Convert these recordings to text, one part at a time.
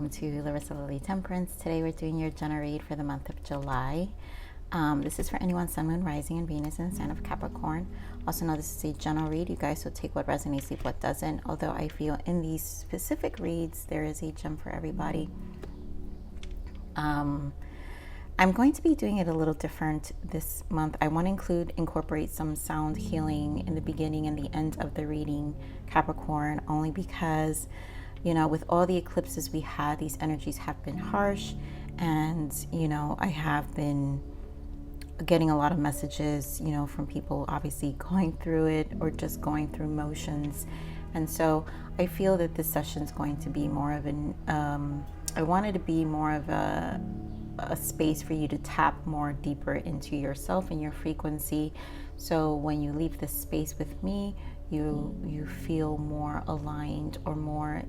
welcome to Larisa Lili Temperance. Today we're doing your general read for the month of July. This is for anyone Sun, Moon, Rising, and Venus in the sign of Capricorn. Also know this is a general read, you guys, so take what resonates, leave what doesn't. Although I feel in these specific reads, there is a gem for everybody. I'm going to be doing it a little different this month. I want to incorporate some sound healing in the beginning and the end of the reading, Capricorn, only because, you know, with all the eclipses we had, these energies have been harsh, and, you know, I have been getting a lot of messages, you know, from people obviously going through it or just going through motions. And so I feel that this session is going to be more of an, I wanted to be more of a space for you to tap more deeper into yourself and your frequency. So when you leave this space with me, you feel more aligned or more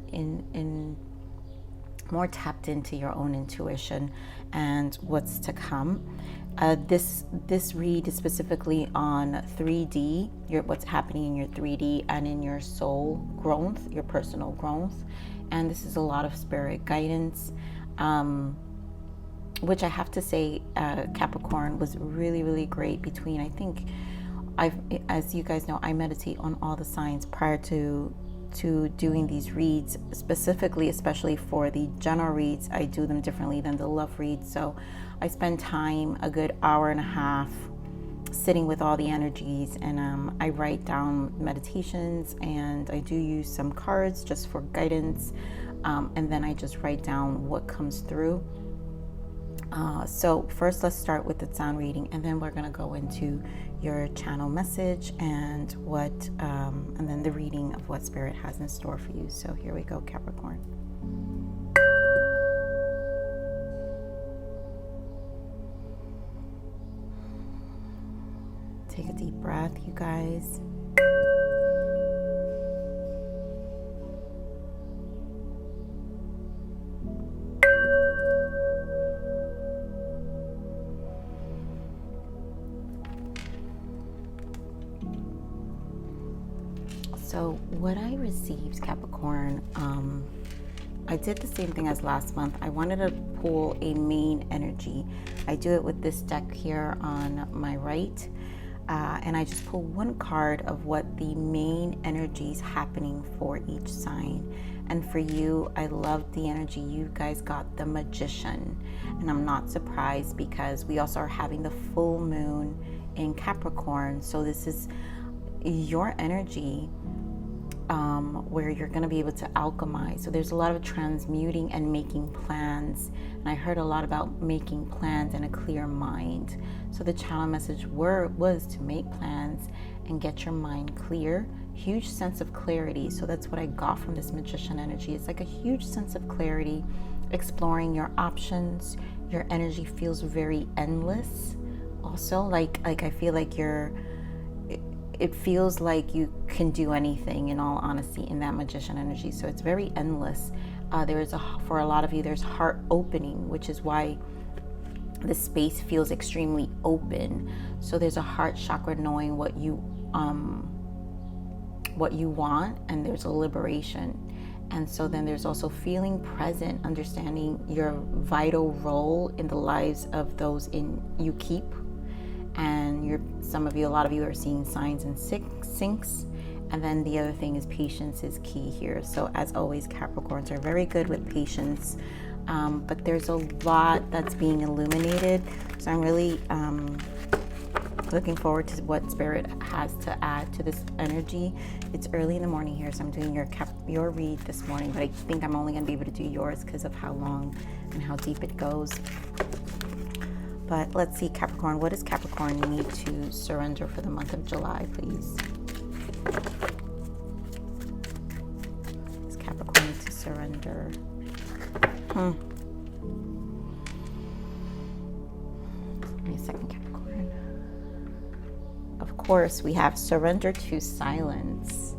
more tapped into your own intuition and what's to come. This read is specifically on 3D, what's happening in your 3D and in your soul growth, your personal growth. And this is a lot of spirit guidance, which I have to say, Capricorn was really, really great between, I think, as you guys know, I meditate on all the signs prior to doing these reads, specifically, especially for the general reads. I do them differently than the love reads. So I spend time, a good hour and a half, sitting with all the energies, and I write down meditations, and I do use some cards just for guidance, and then I just write down what comes through. So first, let's start with the sound reading, and then we're going to go into your channel message and and then the reading of what Spirit has in store for you. So here we go, Capricorn. Take a deep breath, you guys. So what I received, Capricorn, I did the same thing as last month. I wanted to pull a main energy. I do it with this deck here on my right, and I just pull one card of what the main energy is happening for each sign. And for you, I loved the energy. You guys got the Magician, and I'm not surprised because we also are having the full moon in Capricorn. So this is your energy, where you're going to be able to alchemize. So there's a lot of transmuting and making plans, and I heard a lot about making plans and a clear mind. So the channel message was to make plans and get your mind clear. Huge sense of clarity. So that's what I got from this Magician energy. It's like a huge sense of clarity, exploring your options. Your energy feels very endless. Also, like I feel like it feels like you can do anything, in all honesty, in that Magician energy. So it's very endless. For a lot of you, there's heart opening, which is why the space feels extremely open. So there's a heart chakra, knowing what you want, and there's a liberation. And so then there's also feeling present, understanding your vital role in the lives of those you keep. And a lot of you are seeing signs and syncs. And then the other thing is patience is key here. So as always, Capricorns are very good with patience, but there's a lot that's being illuminated. So I'm really looking forward to what Spirit has to add to this energy. It's early in the morning here, so I'm doing your read this morning, but I think I'm only going to be able to do yours because of how long and how deep it goes. But let's see, Capricorn, what does Capricorn need to surrender for the month of July, please? Does Capricorn need to surrender? Give me a second, Capricorn. Of course, we have surrender to silence.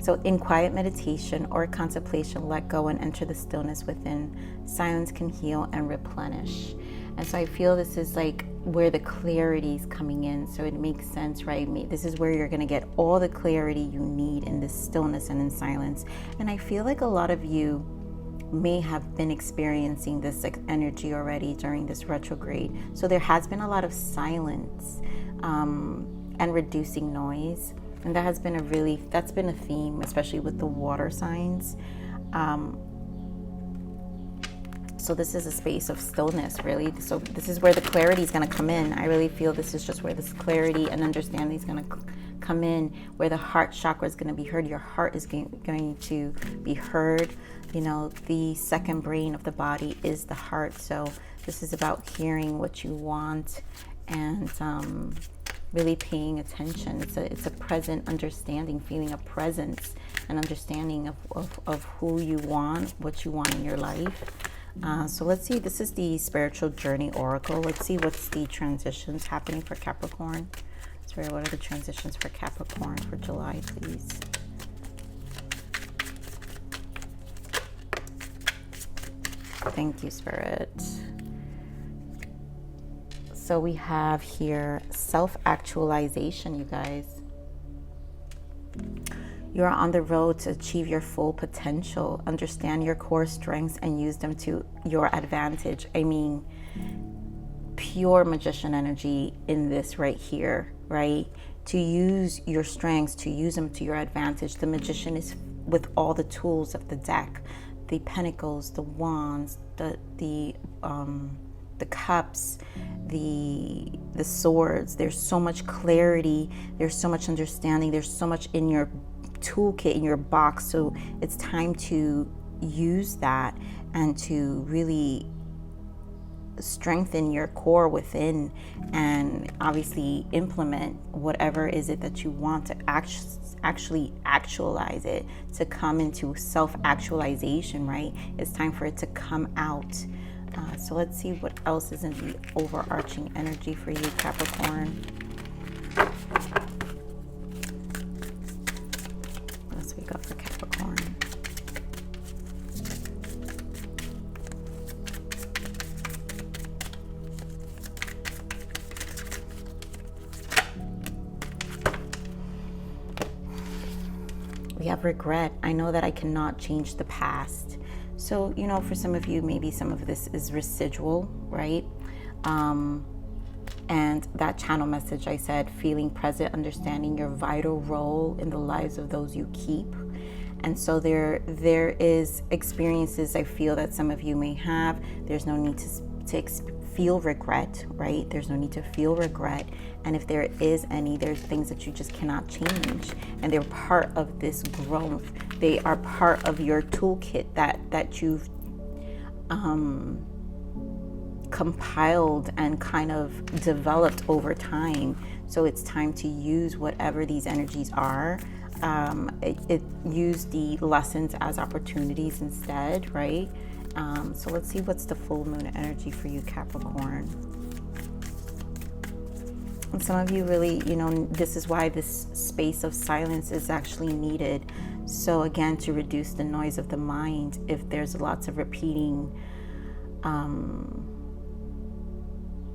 So in quiet meditation or contemplation, let go and enter the stillness within. Silence can heal and replenish. And so I feel this is like where the clarity is coming in. So it makes sense, right? This is where you're going to get all the clarity you need in this stillness and in silence. And I feel like a lot of you may have been experiencing this energy already during this retrograde. So there has been a lot of silence and reducing noise. And that has been that's been a theme, especially with the water signs. So this is a space of stillness, really. So this is where the clarity is going to come in. I really feel this is just where this clarity and understanding is going to come in, where the heart chakra is going to be heard. Your heart is going to be heard. You know, the second brain of the body is the heart. So this is about hearing what you want and really paying attention. It's a present understanding, feeling a presence and understanding of who you want, what you want in your life. So let's see, this is the spiritual journey oracle. Let's see what's the transitions happening for Capricorn. Spirit, what are the transitions for Capricorn for July, please? Thank you, Spirit. So we have here self-actualization, you guys. You're on the road to achieve your full potential. Understand your core strengths and use them to your advantage. I mean, pure magician energy in this right here, right? To use your strengths, to use them to your advantage. The magician is with all the tools of the deck, the pentacles, the wands, the cups, the swords. There's so much clarity, there's so much understanding, there's so much in your toolkit, in your box. So it's time to use that and to really strengthen your core within, and obviously implement whatever is it that you want to actually actualize it, to come into self-actualization, right? It's time for it to come out. So let's see what else is in the overarching energy for you, Capricorn. What else we got for Capricorn? We have regret. I know that I cannot change the past. So, you know, for some of you, maybe some of this is residual, right? And that channel message, I said, feeling present, understanding your vital role in the lives of those you keep. And so there is experiences I feel that some of you may have. There's no need to feel regret, right? There's no need to feel regret. And if there is any, there's things that you just cannot change. And they're part of this growth. They are part of your toolkit that you've compiled and kind of developed over time. So it's time to use whatever these energies are. Use the lessons as opportunities instead, right? So let's see what's the full moon energy for you, Capricorn. And some of you really, you know, this is why this space of silence is actually needed. So again, to reduce the noise of the mind, if there's lots of repeating,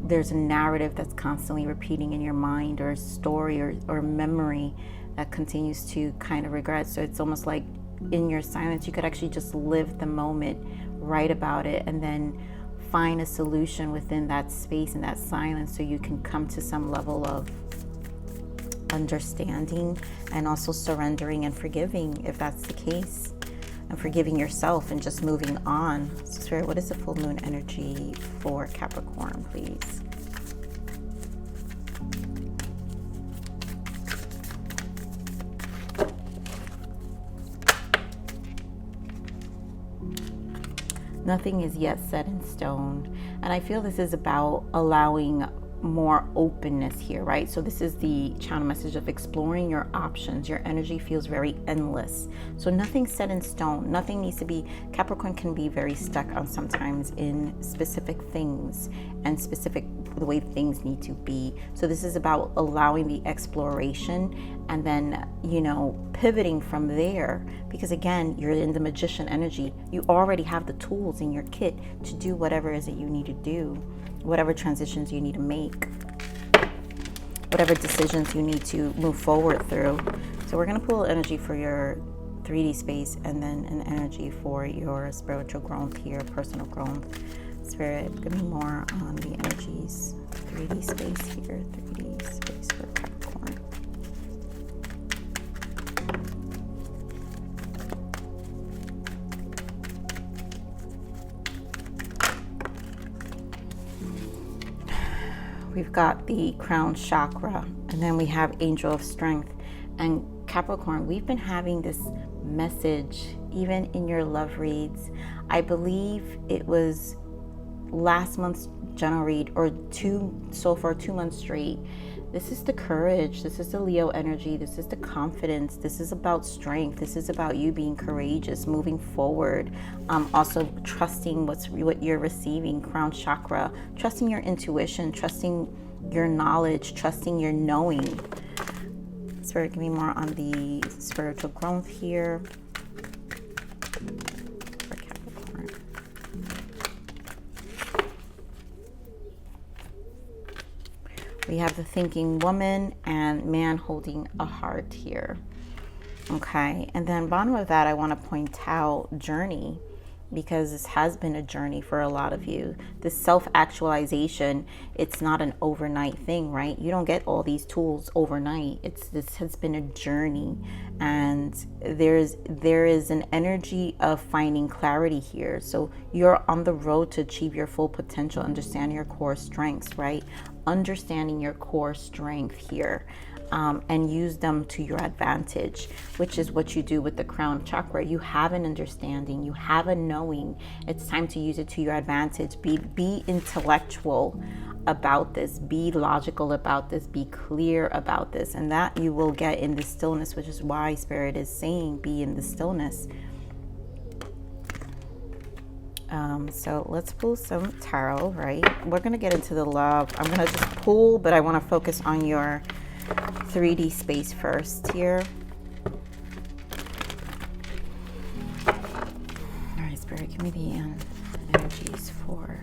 there's a narrative that's constantly repeating in your mind, or a story or memory that continues to kind of regret. So it's almost like in your silence, you could actually just live the moment, write about it, and then find a solution within that space and that silence, so you can come to some level of understanding and also surrendering and forgiving if that's the case, and forgiving yourself and just moving on. So Spirit, what is the full moon energy for Capricorn, please? Nothing is yet set in stone. And I feel this is about allowing more openness here, right? So this is the channel message of exploring your options. Your energy feels very endless. So nothing's set in stone. Nothing needs to be, Capricorn can be very stuck on sometimes in specific things and specific the way things need to be. So this is about allowing the exploration and then, you know, pivoting from there, because again, you're in the magician energy. You already have the tools in your kit to do whatever it is that you need to do, whatever transitions you need to make, whatever decisions you need to move forward through. So we're going to pull energy for 3D space, and then an energy for your spiritual growth here, personal growth. Spirit, give me more on the energies. 3D space here, 3D space for Capricorn. We've got the crown chakra, and then we have angel of strength. And Capricorn, we've been having this message even in your love reads. I believe it was last month's general read, or so far 2 months straight. This is the courage, this is the Leo energy, this is the confidence, this is about strength, this is about you being courageous, moving forward, also trusting what you're receiving, crown chakra, trusting your intuition, trusting your knowledge, trusting your knowing. Spirit, give me more on the spiritual growth here for Capricorn. We have the thinking woman and man holding a heart here. Okay, and then bottom of that, I want to point out journey, because this has been a journey for a lot of you. This self-actualization, it's not an overnight thing, right? You don't get all these tools overnight. This has been a journey, and there is an energy of finding clarity here. So you're on the road to achieve your full potential, understanding your core strengths, right? Understanding your core strength here. And use them to your advantage, which is what you do with the crown chakra. You have an understanding, you have a knowing. It's time to use it to your advantage. Be intellectual about this, be logical about this, be clear about this, and that you will get in the stillness, which is why Spirit is saying be in the stillness. So let's pull some tarot, right? We're gonna get into the love. I'm gonna just pull, but I want to focus on your 3D space first here. All right, Spirit, give me the energies for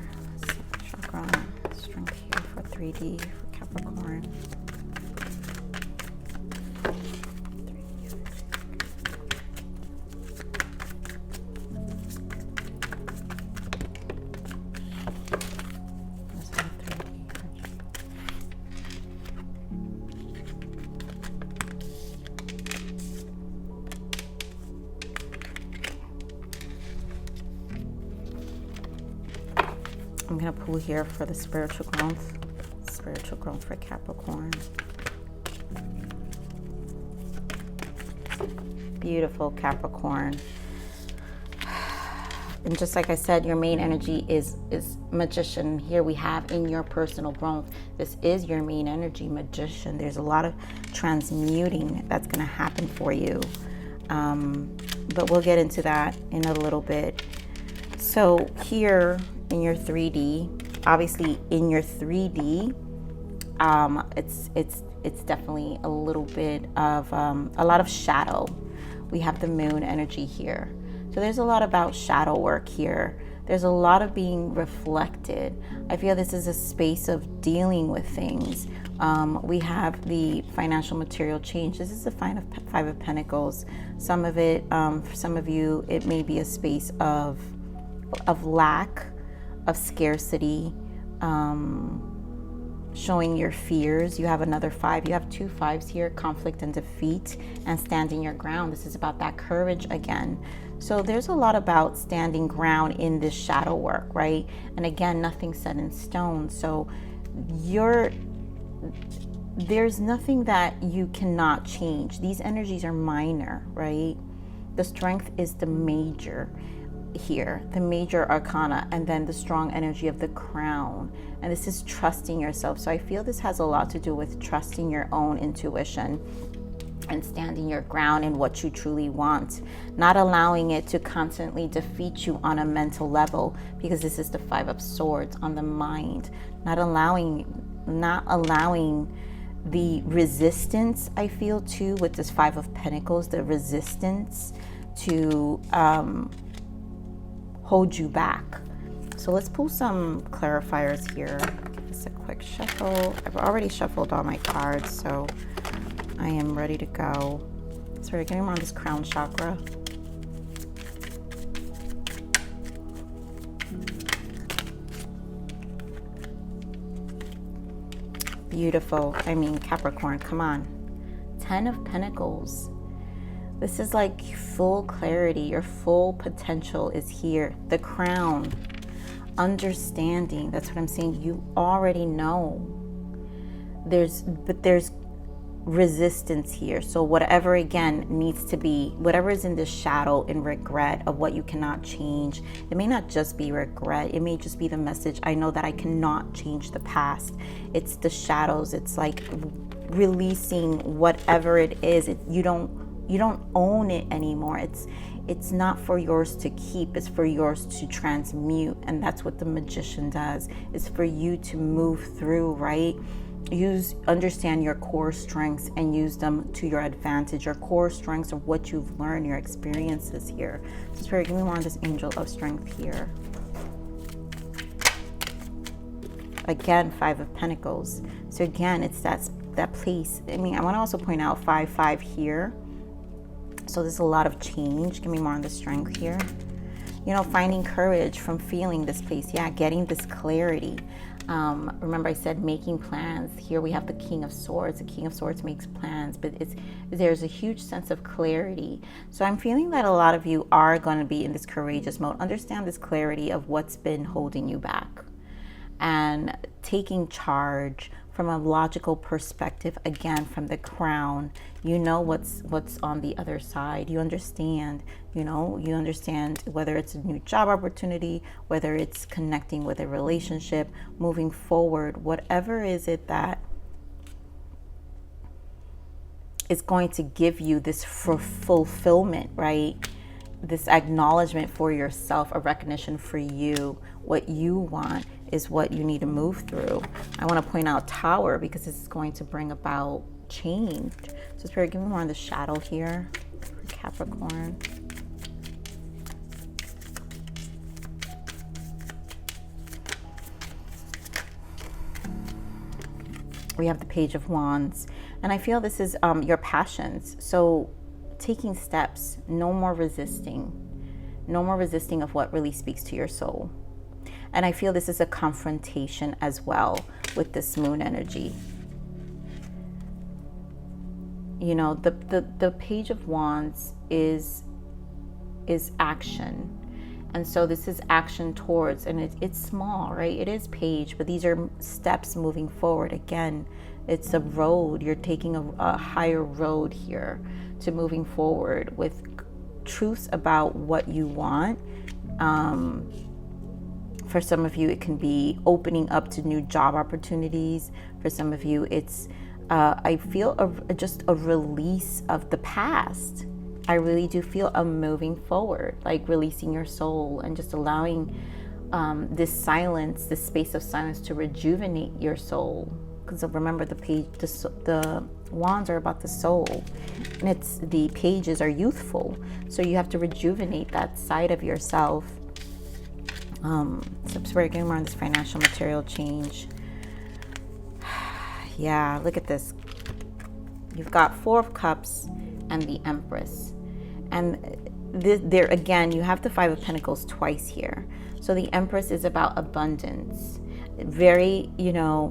chakra strength here for 3D for Capricorn. I'm going to pull here for the spiritual growth for Capricorn. Beautiful, Capricorn. And just like I said, your main energy is magician. Here we have in your personal growth. This is your main energy, magician. There's a lot of transmuting that's going to happen for you. But we'll get into that in a little bit. So here in your 3D, obviously in your 3D, it's definitely a little bit of a lot of shadow. We have the moon energy here. So there's a lot about shadow work here. There's a lot of being reflected. I feel this is a space of dealing with things. We have the financial material change. This is the Five of Pentacles. Some of it, for some of you, it may be a space of lack, of scarcity, showing your fears. You have another 5. You have 2 5s here, conflict and defeat, and standing your ground. This is about that courage again. So there's a lot about standing ground in this shadow work, right? And again, nothing set in stone. So there's nothing that you cannot change. These energies are minor, right? The strength is the major here, the major arcana, and then the strong energy of the crown. And this is trusting yourself. So I feel this has a lot to do with trusting your own intuition and standing your ground in what you truly want, not allowing it to constantly defeat you on a mental level, because this is the 5 of Swords on the mind. Not allowing the resistance, I feel too, with this 5 of Pentacles, the resistance to hold you back. So let's pull some clarifiers here. Give us a quick shuffle. I've already shuffled all my cards, so I am ready to go. So we're getting on this crown chakra. Beautiful. I mean, Capricorn, come on. 10 of Pentacles. This is like full clarity. Your full potential is here. The Crown. Understanding. That's what I'm saying. You already know. There's resistance here. So whatever, again, needs to be, whatever is in the shadow and regret of what you cannot change, it may not just be regret, it may just be the message, I know that I cannot change the past. It's the shadows. It's like releasing whatever it is. You don't own it anymore. It's not for yours to keep, it's for yours to transmute. And that's what the Magician does. It's for you to move through, right? Understand your core strengths and use them to your advantage. Your core strengths are what you've learned, your experiences here. So Spirit, give me more on this Angel of Strength here. Again, 5 of Pentacles. So again, it's that place. I mean, I want to also point out 5-5 here. So there's a lot of change. Give me more on the strength here. You know, finding courage from feeling this place. Yeah, getting this clarity. Remember I said making plans. Here we have the King of Swords. The King of Swords makes plans, but there's a huge sense of clarity. So I'm feeling that a lot of you are going to be in this courageous mode. Understand this clarity of what's been holding you back and taking charge from a logical perspective. Again, from the Crown, you know what's on the other side. You understand, you understand whether it's a new job opportunity, whether it's connecting with a relationship, moving forward, whatever is it that is going to give you this fulfillment, right? This acknowledgement for yourself, a recognition for you. What you want is what you need to move through. I want to point out Tower because this is going to bring about change. So Spirit, give me more on the shadow here for Capricorn. We have the Page of Wands, and I feel this is your passions. So taking steps, no more resisting of what really speaks to your soul. And I feel this is a confrontation as well with this Moon energy. You know, the Page of Wands is action. And so this is action towards, and it's small, right? It is page, but these are steps moving forward. Again, it's a road. You're taking a higher road here to moving forward with truths about what you want. For some of you, it can be opening up to new job opportunities. For some of you, it's, I feel just a release of the past. I really do feel a moving forward, like releasing your soul and just allowing this silence, this space of silence to rejuvenate your soul. Because remember, the wands are about the soul, and the pages are youthful. So you have to rejuvenate that side of yourself. So we're getting more on this financial material change. Yeah, look at this. You've got 4 of Cups and the Empress. And there again, you have the 5 of Pentacles twice here. So the Empress is about abundance. Very,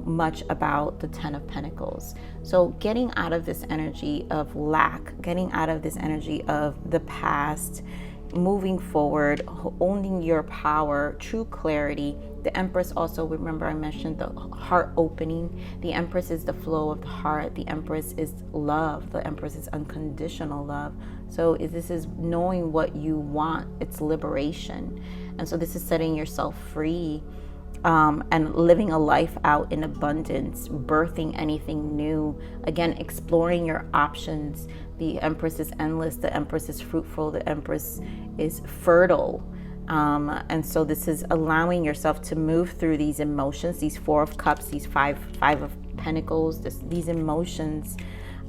much about the 10 of Pentacles. So getting out of this energy of lack, getting out of this energy of the past, moving forward, owning your power, true clarity. The Empress also, remember I mentioned the heart opening. The Empress is the flow of the heart. The Empress is love. The Empress is unconditional love. So this is knowing what you want. It's liberation. And so this is setting yourself free and living a life out in abundance, birthing anything new. Again, exploring your options. The Empress is endless. The Empress is fruitful. The Empress is fertile. And so this is allowing yourself to move through these emotions, these 4 of Cups, these five of Pentacles, these emotions,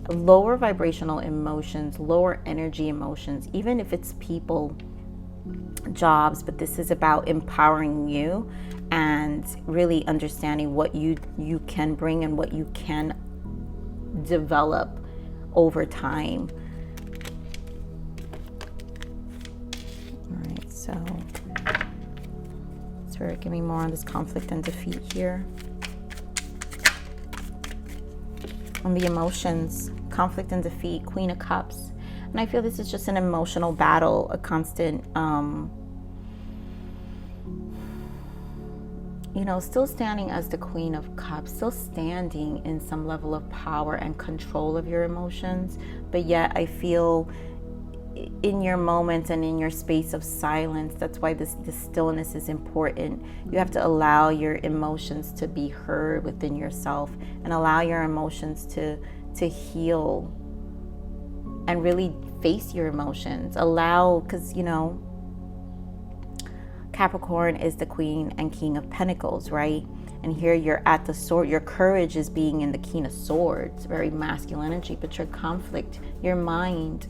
lower vibrational emotions, lower energy emotions, even if it's people, jobs, but this is about empowering you and really understanding what you can bring and what you can develop over time. All right, so Spirit, give me more on this conflict and defeat here. On the emotions, conflict and defeat, Queen of Cups. And I feel this is just an emotional battle, a constant, you know, still standing as the Queen of Cups, still standing in some level of power and control of your emotions. But yet I feel in your moments and in your space of silence, that's why this stillness is important. You have to allow your emotions to be heard within yourself and allow your emotions to heal and really face your emotions. Allow, because, you know, Capricorn is the Queen and King of Pentacles, right? And here you're at the sword. Your courage is being in the King of Swords, very masculine energy. But your conflict, your mind,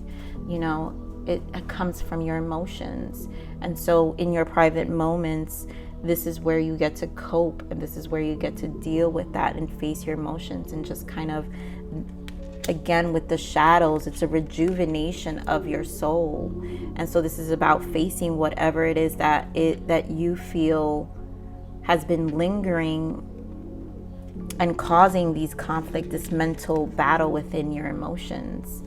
you know, it comes from your emotions. And so in your private moments, this is where you get to cope, and this is where you get to deal with that and face your emotions and just kind of, again, with the shadows, it's a rejuvenation of your soul. And so this is about facing whatever it is that you feel has been lingering and causing these conflict, this mental battle within your emotions.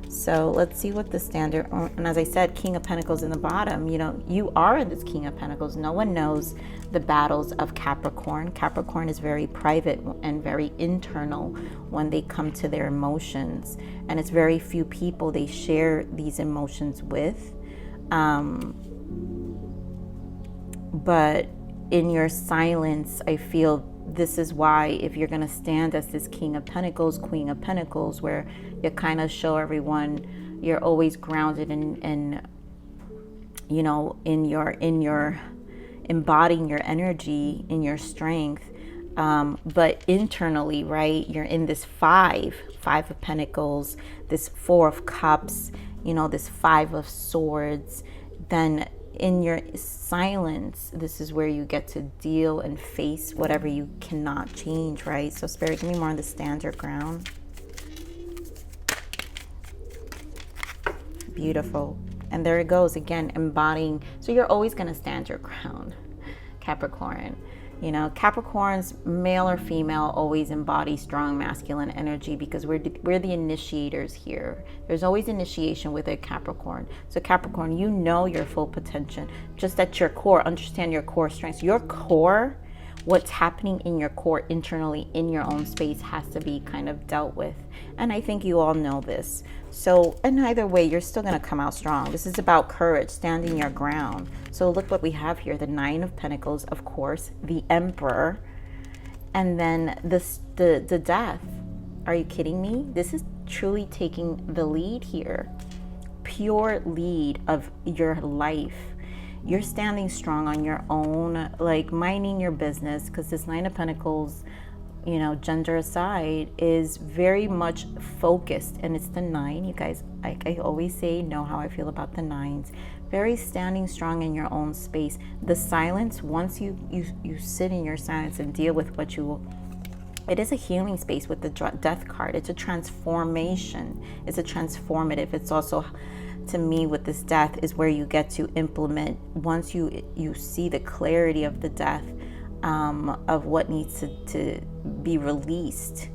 So let's see what the standard, and as I said, King of Pentacles in the bottom, you know, you are this King of Pentacles. No one knows the battles of Capricorn. Capricorn is very private and very internal when they come to their emotions. And it's very few people they share these emotions with. But in your silence, I feel this is why, if you're going to stand as this King of Pentacles, Queen of Pentacles, where you kind of show everyone you're always grounded in you know, in your embodying your energy, in your strength, but internally, right, you're in this five of Pentacles, this Four of Cups, you know, this Five of Swords. Then in your silence, this is where you get to deal and face whatever you cannot change, right? So Spirit, give me more on the stand your ground. Beautiful. And there it goes again, embodying. So you're always going to stand your ground, Capricorn. You know, Capricorns, male or female, always embody strong masculine energy because we're the initiators here. There's always initiation with a Capricorn. So Capricorn, you know your full potential. Just at your core, understand your core strengths. Your core, what's happening in your core internally in your own space has to be kind of dealt with. And I think you all know this. So in either way, you're still going to come out strong. This is about courage, standing your ground. So look what we have here. The Nine of Pentacles, of course, the Emperor, and then the Death. Are you kidding me? This is truly taking the lead here. Pure lead of your life. You're standing strong on your own, like minding your business, because this Nine of Pentacles, you know, gender aside, is very much focused. And it's the 9. You guys, like I always say, know how I feel about the 9s. Very standing strong in your own space. The silence, once you sit in your silence and deal with what you, it is a healing space with the Death card. It's a transformation. It's a transformative. It's also, to me, with this Death, is where you get to implement, once you see the clarity of the Death, of what needs to be released,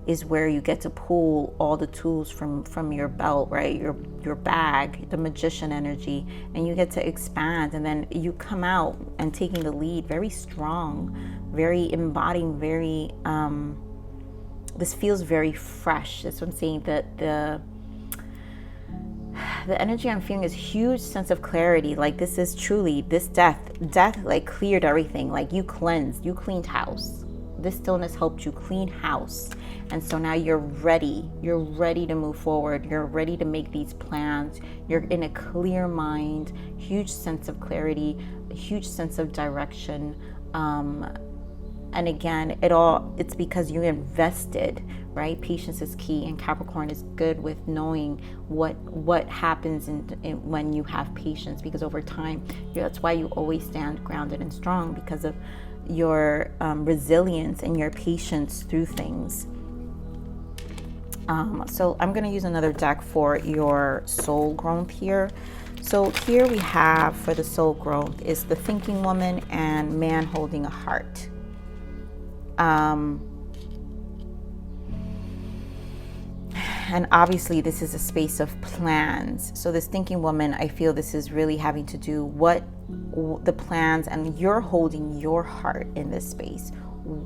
is where you get to pull all the tools from your belt, right? Your bag, the Magician energy, and you get to expand, and then you come out and taking the lead, very strong, very embodying, very this feels very fresh. That's what I'm saying, that the energy I'm feeling is huge sense of clarity. Like this is truly, this death like cleared everything. Like you cleaned house. This stillness helped you clean house. And so now you're ready to move forward. You're ready to make these plans. You're in a clear mind, huge sense of clarity, a huge sense of direction. And again, it's because you invested, right? Patience is key, and Capricorn is good with knowing what happens when you have patience, because over time, that's why you always stand grounded and strong, because of your resilience and your patience through things. So I'm going to use another deck for your soul growth here. So here we have, for the soul growth, is the Thinking Woman and Man Holding a Heart. And obviously this is a space of plans. So this thinking woman, I feel this is really having to do what the plans, and you're holding your heart in this space.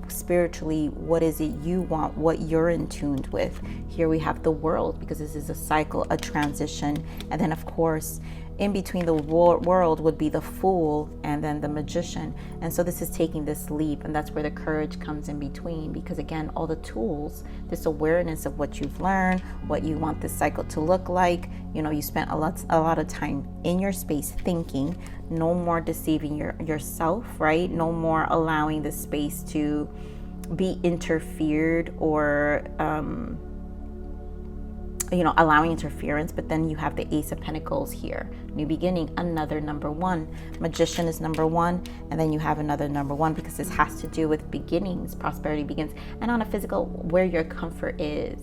Spiritually, what is it you want, what you're in tune with. Here we have the world, because this is a cycle, a transition. And then of course, in between the world would be the fool and then the magician. And so this is taking this leap, and that's where the courage comes in between, because again, all the tools, this awareness of what you've learned, what you want this cycle to look like. You know, you spent a lot of time in your space thinking. No more deceiving yourself, right? No more allowing this space to be interfered or allowing interference. But then you have the Ace of Pentacles here. New beginning, another number one. Magician is number one, and then you have another number one, because this has to do with beginnings. Prosperity begins. And on a physical, where your comfort is.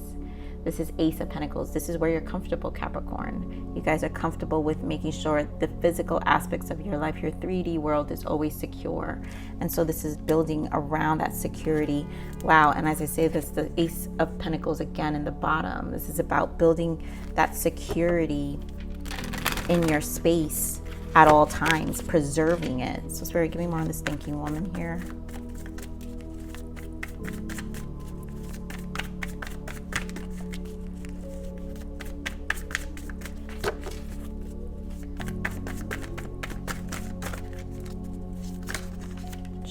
This is Ace of Pentacles. This is where you're comfortable, Capricorn. You guys are comfortable with making sure the physical aspects of your life, your 3D world, is always secure. And so this is building around that security. Wow. And as I say this, the Ace of Pentacles again in the bottom. This is about building that security in your space at all times, preserving it. So it's very, give me more on this thinking woman here.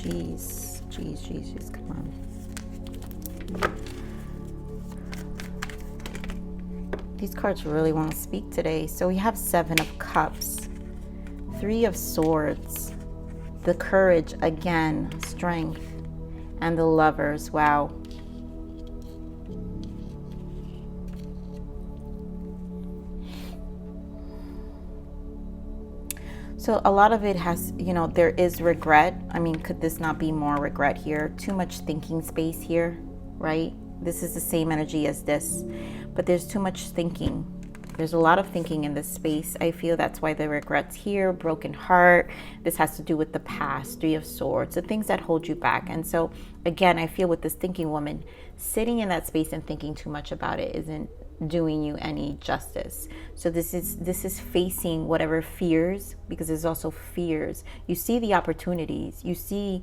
Jeez, come on. These cards really want to speak today. So we have 7 of Cups, 3 of Swords, the Courage again, Strength, and the Lovers. Wow. So a lot of it has, there is regret. I mean, could this not be more regret here? Too much thinking space here, right? This is the same energy as this, but there's too much thinking. There's a lot of thinking in this space. I feel that's why the regrets here, broken heart. This has to do with the past, 3 of Swords, the things that hold you back. And so again, I feel with this thinking woman, sitting in that space and thinking too much about it isn't doing you any justice. So this is facing whatever fears, because there's also fears. You see the opportunities. You see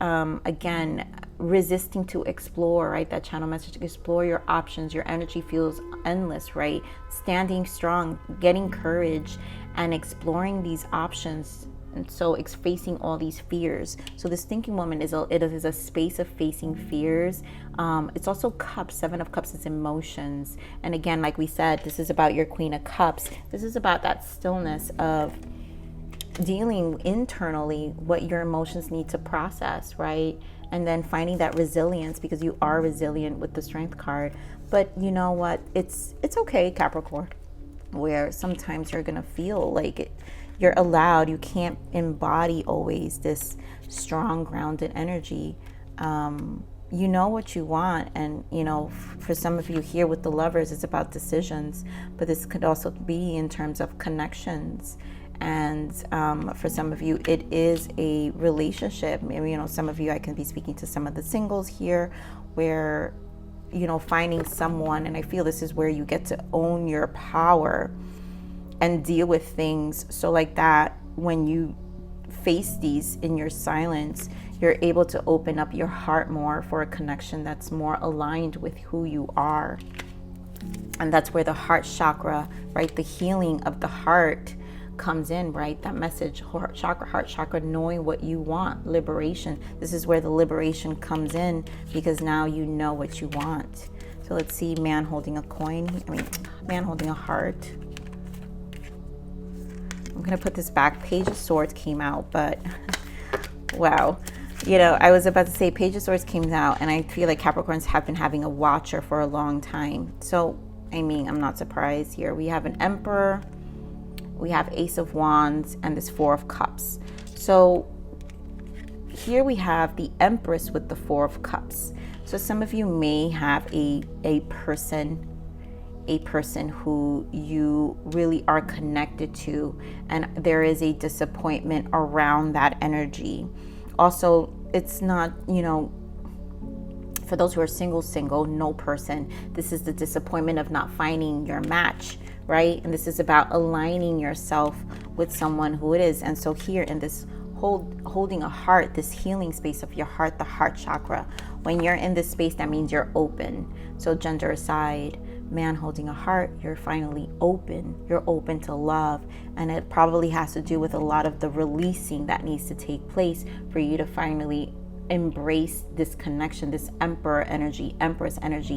again, resisting to explore, right? That channel message, explore your options. Your energy feels endless, right? Standing strong, getting courage, and exploring these options. And so it's facing all these fears. So this thinking woman is a space of facing fears. It's also Cups. 7 of Cups is emotions. And again, like we said, this is about your Queen of Cups. This is about that stillness of dealing internally what your emotions need to process, right? And then finding that resilience, because you are resilient with the Strength card. But you know what? It's okay, Capricorn, where sometimes you're gonna feel like it. You're allowed, you can't embody always this strong, grounded energy. You know what you want. And, for some of you here with the Lovers, it's about decisions. But this could also be in terms of connections. And for some of you, it is a relationship. Maybe, some of you, I can be speaking to some of the singles here, where, finding someone. And I feel this is where you get to own your power and deal with things. So like that, when you face these in your silence, you're able to open up your heart more for a connection that's more aligned with who you are. And that's where the heart chakra, right? The healing of the heart comes in, right? That message, heart chakra, knowing what you want, liberation. This is where the liberation comes in, because now you know what you want. So let's see, man holding a coin. Man holding a heart. I'm going to put this back. Page of Swords came out, but wow. I was about to say Page of Swords came out, and I feel like Capricorns have been having a watcher for a long time. So, I'm not surprised here. We have an Emperor, we have Ace of Wands, and this 4 of Cups. So here we have the Empress with the 4 of Cups. So some of you may have a person who you really are connected to, and there is a disappointment around that energy. Also, it's not, For those who are single, no person. This is the disappointment of not finding your match, right? And this is about aligning yourself with someone who it is. And so here in this holding a heart, this healing space of your heart, the heart chakra, when you're in this space, that means you're open. So gender aside, man holding a heart, you're finally open. You're open to love. And it probably has to do with a lot of the releasing that needs to take place for you to finally embrace this connection, this empress energy,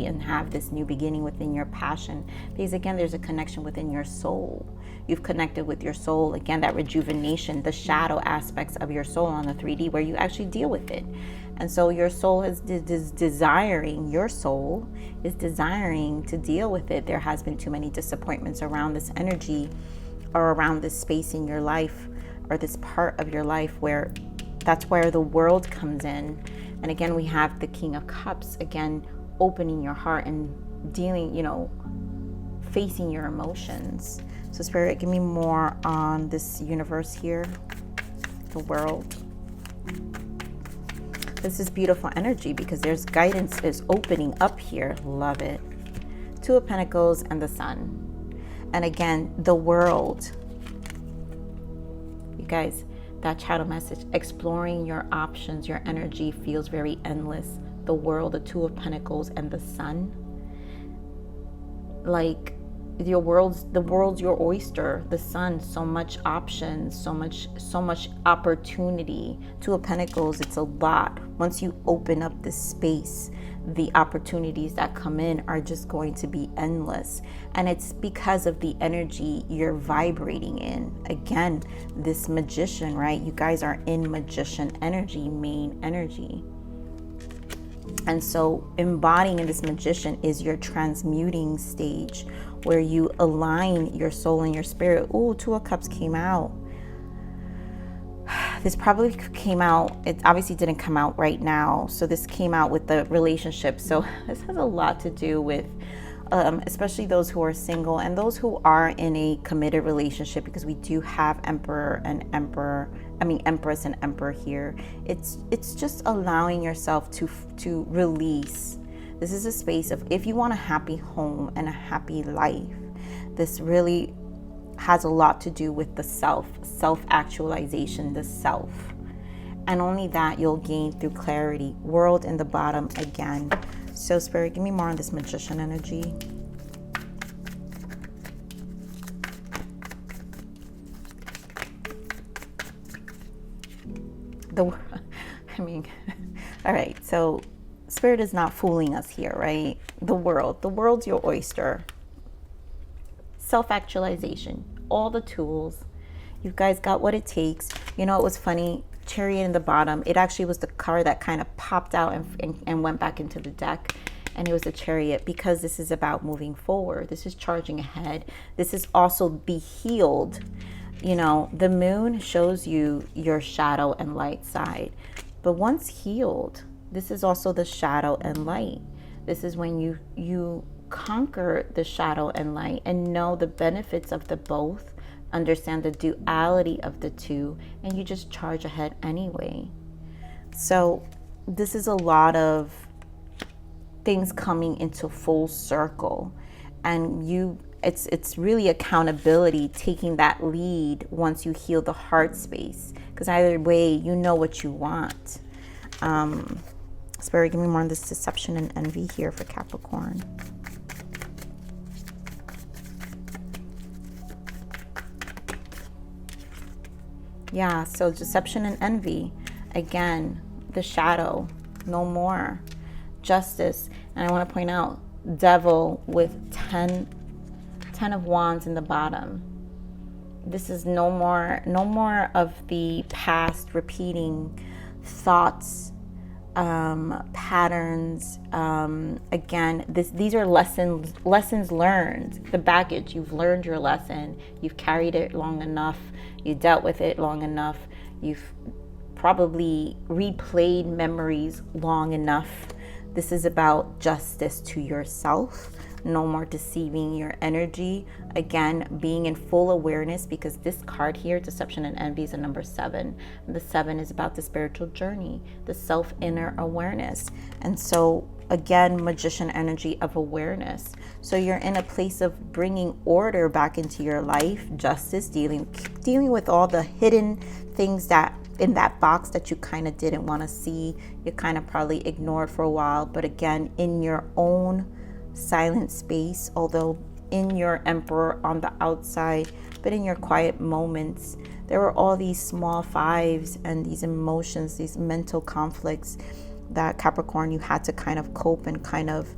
and have this new beginning within your passion. Because again, there's a connection within your soul. You've connected with your soul. Again, that rejuvenation, the shadow aspects of your soul on the 3D where you actually deal with it. And so your soul is desiring to deal with it. There has been too many disappointments around this energy or around this space in your life or this part of your life where that's where the world comes in. And again, we have the King of Cups, again, opening your heart and dealing, facing your emotions. So Spirit, give me more on this universe here, the world. This is beautiful energy because there's guidance is opening up here. Love it. Two of Pentacles and the Sun. And again, the world. You guys, that shadow message, exploring your options, your energy feels very endless. The world, the Two of Pentacles and the Sun. Like the world's your oyster. The Sun, so much options, so much opportunity. Two of Pentacles, it's a lot. Once you open up this space, the opportunities that come in are just going to be endless. And it's because of the energy you're vibrating in. Again, this Magician, right? You guys are in Magician energy, main energy. And so embodying in this Magician is your transmuting stage where you align your soul and your spirit. Ooh, Two of Cups came out. This probably came out, it obviously didn't come out right now. So this came out with the relationship. So this has a lot to do with, especially those who are single and those who are in a committed relationship, because we do have Empress and Emperor here. It's just allowing yourself to release. This is a space of, if you want a happy home and a happy life, this really has a lot to do with the self-actualization, the self. And only that you'll gain through clarity. World in the bottom again. So Spirit, give me more on this Magician energy. All right, so Spirit is not fooling us here, right? The world's your oyster. Self-actualization, all the tools. You guys got what it takes. You know, it was funny, Chariot in the bottom, it actually was the card that kind of popped out and went back into the deck. And it was the Chariot, because this is about moving forward. This is charging ahead. This is also be healed. You know, the moon shows you your shadow and light side. But once healed, this is also the shadow and light. This is when you conquer the shadow and light and know the benefits of the both, understand the duality of the two, and you just charge ahead anyway. So this is a lot of things coming into full circle, and it's really accountability, taking that lead once you heal the heart space, because either way you know what you want. Spirit, give me more on this deception and envy here for Capricorn. Yeah, so deception and envy. Again, the shadow, no more. Justice. And I want to point out, Devil with 10 of Wands in the bottom. This is no more of the past repeating thoughts, patterns. Again, these are lessons learned. The baggage, you've learned your lesson. You've carried it long enough. You dealt with it long enough. You've probably replayed memories long enough This is about justice to yourself. No more deceiving your energy. Again, being in full awareness, because this card here, deception and envy, is a number 7. The 7 is about the spiritual journey, the self-inner awareness. And so again, magician energy of awareness. So you're in a place of bringing order back into your life, justice, dealing with all the hidden things that in that box that you kind of didn't want to see. You kind of probably ignored for a while, but again, in your own silent space, although in your emperor on the outside, but in your quiet moments, there were all these small 5s and these emotions, these mental conflicts that Capricorn, you had to kind of cope and kind of,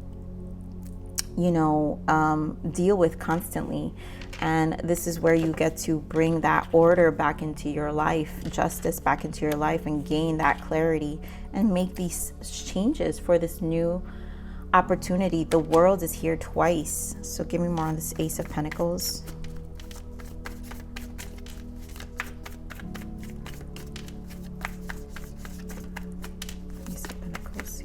deal with constantly. And this is where you get to bring that order back into your life, justice back into your life, and gain that clarity and make these changes for this new opportunity. The world is here twice. So give me more on this Ace of Pentacles. Ace of Pentacles.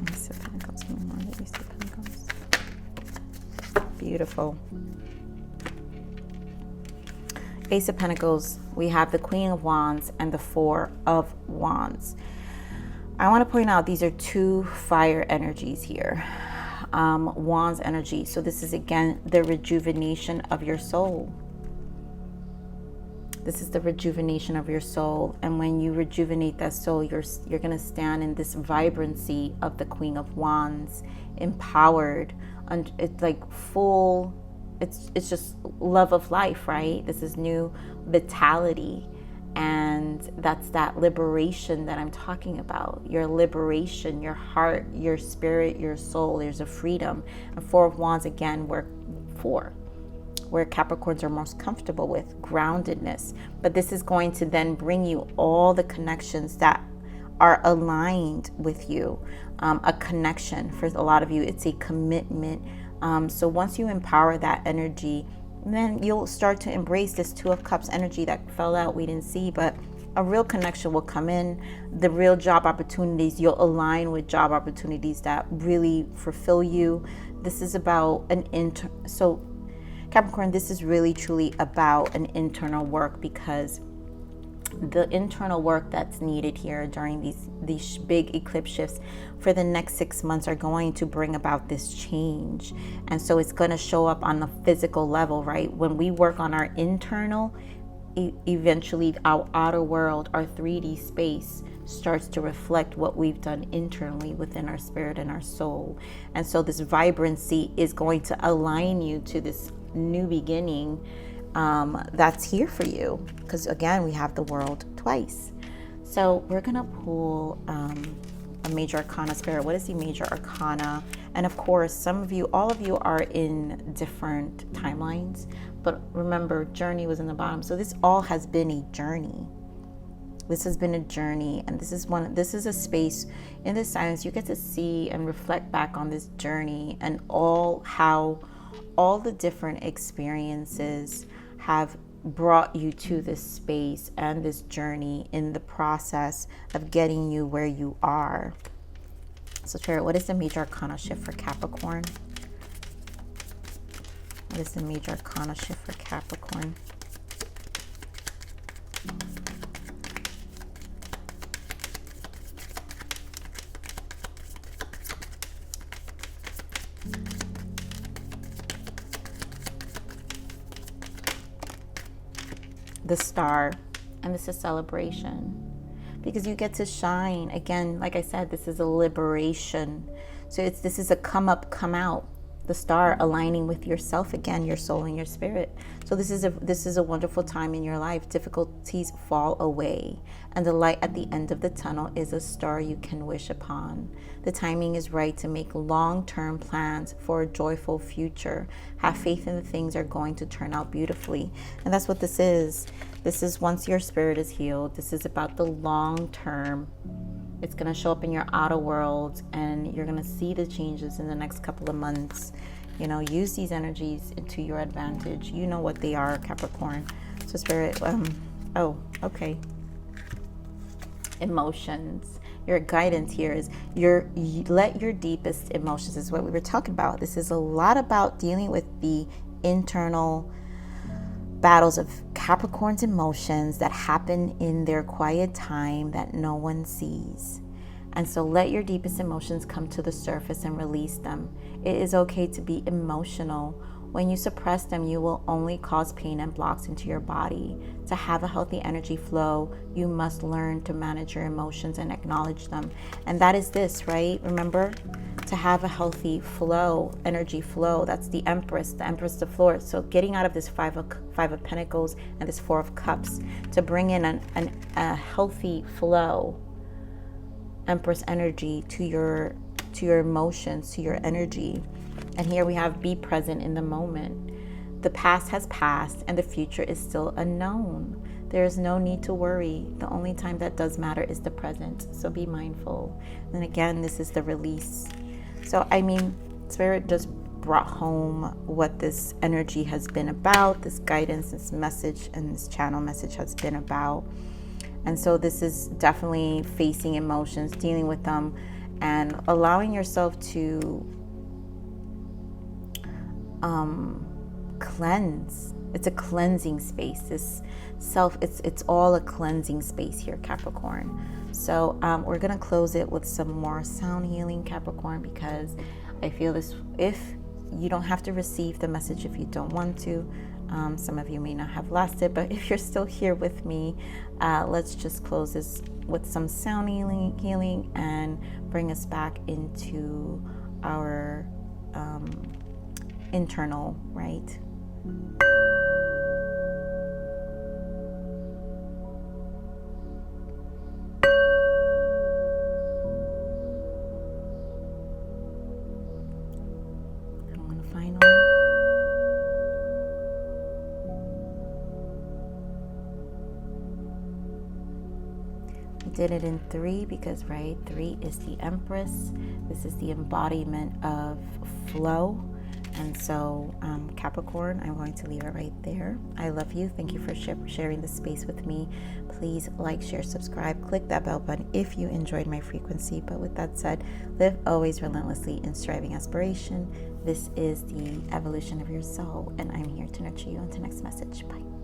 Ace of Pentacles. Give me more on the Ace of Pentacles. Beautiful. Ace of Pentacles, we have the Queen of Wands and the 4 of Wands. I want to point out these are 2 fire energies here. Wands energy. So this is again the rejuvenation of your soul. This is the rejuvenation of your soul. And when you rejuvenate that soul, you're going to stand in this vibrancy of the Queen of Wands, empowered, and it's like full. It's just love of life, right? This is new vitality. And that's that liberation that I'm talking about. Your liberation, your heart, your spirit, your soul. There's a freedom. And 4 of Wands, again, we're 4. Where Capricorns are most comfortable with, groundedness. But this is going to then bring you all the connections that are aligned with you. A connection. For a lot of you, it's a commitment. So once you empower that energy, then you'll start to embrace this 2 of Cups energy that fell out, we didn't see, but a real connection will come in. The real job opportunities, you'll align with job opportunities that really fulfill you. This is about so Capricorn, this is really truly about an internal work, because the internal work that's needed here during these big eclipse shifts for the next 6 months are going to bring about this change. And so it's going to show up on the physical level, right? When we work on our internal, eventually our outer world, our 3D space, starts to reflect what we've done internally within our spirit and our soul. And so this vibrancy is going to align you to this new beginning that's here for you, because again, we have the world twice. So we're gonna pull a major arcana spirit. What is the major arcana? And of course, some of you, all of you are in different timelines, but remember, journey was in the bottom. So this all has been a journey. This has been a journey, and this is a space in the silence you get to see and reflect back on this journey, and how all the different experiences have brought you to this space and this journey in the process of getting you where you are. So Spirit, what is the major arcana shift for Capricorn? What is the major arcana shift for Capricorn? The Star, and this is celebration, because you get to shine again. Like I said, this is a liberation. So this is a come up, come out. The Star aligning with yourself again, your soul and your spirit. So this is a wonderful time in your life. Difficulties fall away, and the light at the end of the tunnel is a star you can wish upon. The timing is right to make long-term plans for a joyful future. Have faith in the things are going to turn out beautifully. And that's what this is. This is once your spirit is healed. This is about the long term. It's going to show up in your outer world, and you're going to see the changes in the next couple of months. Use these energies into your advantage. You know what they are, Capricorn. So Spirit, Oh, okay. Emotions. Your guidance here is let your deepest emotions, is what we were talking about. This is a lot about dealing with the internal battles of Capricorn's emotions that happen in their quiet time that no one sees. And so let your deepest emotions come to the surface and release them. It is okay to be emotional. When you suppress them, you will only cause pain and blocks into your body. To have a healthy energy flow, you must learn to manage your emotions and acknowledge them. And that is this, right? Remember, to have a healthy flow, energy flow, that's the Empress of Florida. So getting out of this Five of Pentacles and this Four of Cups to bring in a healthy flow, Empress energy to your emotions, to your energy. And here we have be present in the moment. The past has passed and the future is still unknown. There is no need to worry. The only time that does matter is the present. So be mindful. And again, this is the release. So, I mean, Spirit just brought home what this energy has been about, this guidance, this message, and this channel message has been about. And so this is definitely facing emotions, dealing with them, and allowing yourself to cleanse. It's a cleansing space. It's all a cleansing space here, Capricorn. So we're gonna close it with some more sound healing, Capricorn, because I feel this, if you don't have to receive the message if you don't want to. Some of you may not have lasted, but if you're still here with me, let's just close this with some sound healing and bring us back into our internal, right? And one final. We did it in 3 because, right, 3 is the Empress. This is the embodiment of flow. And so, Capricorn, I'm going to leave it right there. I love you. Thank you for sharing this space with me. Please like, share, subscribe, click that bell button if you enjoyed my frequency. But with that said, live always relentlessly in striving aspiration. This is the evolution of your soul, and I'm here to nurture you. Until next message. Bye.